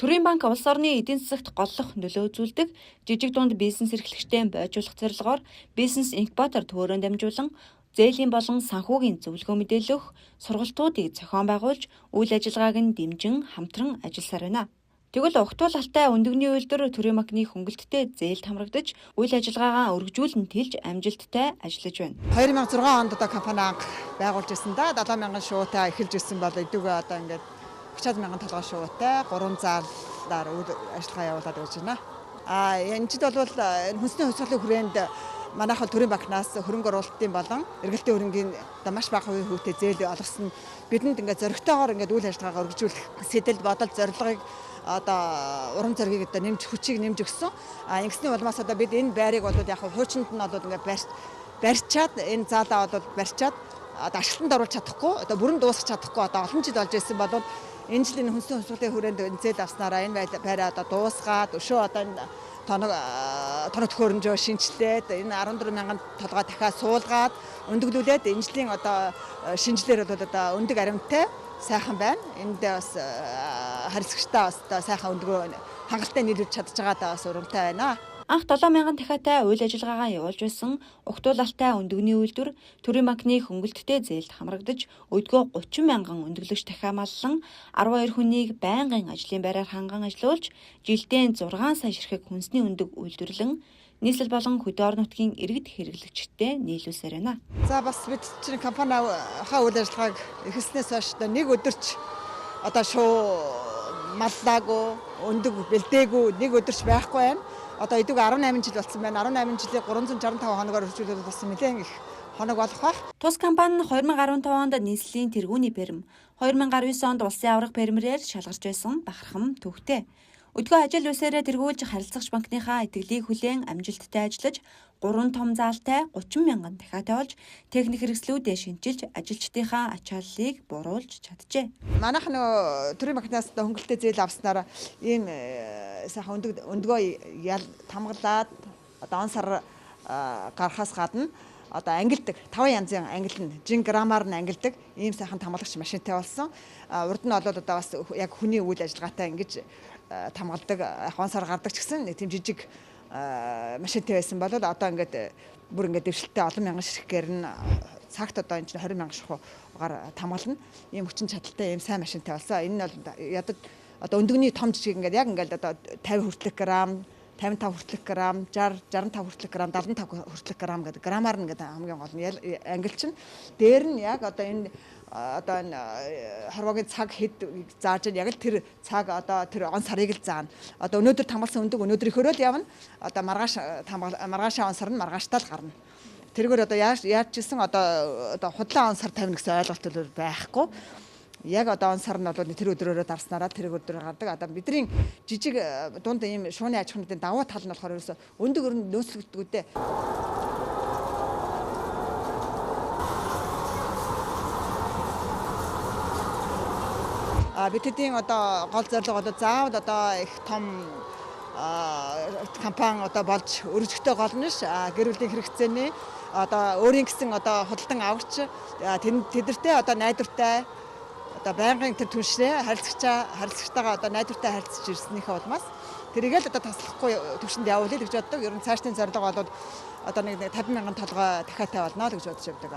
Төрийн банк улс орны эдийн засагт голлох нөлөө үзүүлдэг жижиг дунд бизнес эрхлэгчтэй бойжуулах зорилгоор бизнес инкубатор төөрөнд дамжуулан зээлийн болон санхүүгийн зөвлөгөө мэдээлэл өгөх сургалтуудыг зохион байгуулж үйл ажиллагааг нь дэмжин хамтран ажилласаар байна. Тэгвэл огтуул алтай өндөгний үйлдвэр төрийн банкны хөнгөлөлттэй зээлд хамрагдаж үйл ажиллагаагаа өргөжүүлэн тэлж амжилттай ажиллаж байна. 2006 онд компани анх байгуулж ирсэн да 70,000 шуутай эхэлж ирсэн бол эдүгээ одоо ингээд 30,000 толгой шуутай 3 заалаар үйл ажиллагаа явуулаад байж байна. Энэ жид бол хүнсний хувьцаалын хүрээнд манайх төрийн банкнаас хөрөнгө оруулалтын болон эргэлтийн хөрөнгийн маш бага хувийн хүүтэй зээл олгосон бидэнд ингээд зөрөгтэйгээр ингээд үйл ажиллагаагаа өргөжүүлэх сэтэл бодол зорилгыг урам зоригийг нэмж хүчийг нэмж өгсөн. Ингэсний улмаас бид энэ байрыг бол яг хуучинд нь ингээд барьчаад энэ заалаа бол барьчаад ашиглалтанд оруулах чадахгүй бүрэн дуусгах чадахгүй олон жил болж ирсэн бол энэ жилийн хүнсний хувьцаалын хүрээнд зээл авснараа энэ байраа дуусгаад өшөө тоног төхөөрөмжөө шинжилээд энэ 14,000 толгой дахиад суулгаад өндөглүүлээд энэ жилийн шинжилээр бол өндөг аримтай сайхан байна. Энд бас харилцагчтай бас сайхан өндгөө хангалттай нийлүүлж чадж байгаадаа бас урамтай байна. Анх 7,000 дахиатай үйл ажиллагаагаа явуулж байсан огтуул алтай өндөгний үйлдвэр төрийн банкны хөнгөлөлттэй зээлд хамрагдаж өдгөө 30,000 өндөглөгч дахиамаллан 12 хүнийг байнгын ажлын байраар ханган ажилуулж жилдээ 6 сая ширхэг хүнсний өндөг үйлдвэрлэн нийслэл болон хөдөө орон нутгийн иргэд хэрэглэгчтэй нийлүүлсээр байна. За бас бид чинь компанийнхаа үйл ажиллагааг эхэлснээс хойш нэг өдөрч шуу маллаагүй өндөг бэлдээгүй нэг өдөрч байхгүй байна. Эдүг 18 жил болсон байна. 18 жилийг 365 хоногоор хөрвүүлээд болсон нэлээд их хоног болох байх. Тус компани нь 2015 онд нийслэлийн тэргүүний перм, 2019 онд улсын аврах пермээр шалгарч байсан бахархам төвхтэй. Өдгөө ажил үсээрээ тэргүүлж харилцагч банкныхаа итгэлийг хүлээн амжилттай ажиллаж 3 том заалтай 30,000 дахиатай болж техник хэрэгслүүдэд шинжилж ажилчдынхаа ачааллыг бууруулж чаджээ. Манайх төрийн банкнаас хөнгөлөлттэй зээл авснараа ийм сайхан өндгөө тамгалаад он сар гарахаас гадна ангилдаг 5 янзын ангилна жин граммаар нь ангилдаг ийм сайхан тамгалагч машинтай болсон. Урд нь бол бас яг хүний үйл ажиллагаатай ингэж тамгалдаг он сар гардаг ч гэсэн тийм жижиг машинтай байсан бол ингээд бүр ингээд дэвшилттэй олон мянган ширхгээр нь цагт энэ чинь 20,000 ширхгээр тамгална. Ийм хүчин чадалтай ийм сайн машинтай болсон. Энэ нь бол өндөгний том жижиг ингээд яг ингээд 50 хүртэлх грамм 55 хүртэлх грамм, 60, 65 хүртэлх грамм, 75 хүртэлх грамм гэдэг граммаар нь ингээд хамгийн гол нь ангилчин. Дээр нь яг энэ хорвогийн цаг хэд зааж яг л тэр цаг тэр он сарыг л заана. Өнөөдөр тамгалсан өндөг өнөөдрийнхөө л явна. Маргаашаа он сар нь маргааштай л гарна. Тэргээр яаж чисэн худлаа он сар тавина гэсэн ойлголт байхгүй. Яг он сар нь тэр өдрөөрөө дарснараа тэр өдрөөр гардаг. Бидний жижиг дунд ийм шууны аж ахуйн давуу тал нь болохоор ерөөсө өндөг өрөнд нөөцлөгддөг үү. Бидний гол зорилго заавал их том компани болж өргөжтэй гол нь ш гэр бүлийн хэрэгцээний өөрийн гэсэн худалдан авагч тэдэртэй найдвартай байнгын тэр түншрээ харилцагчтайгаа найдвартай харилцаж ирснийхээ улмаас тэрийгээ л таслахгүй төвшөнд явуулъя гэж боддог. Ер нь цаашдын зорилго бол нэг 50,000 толгой дахиатай болно гэж бодож явдаг.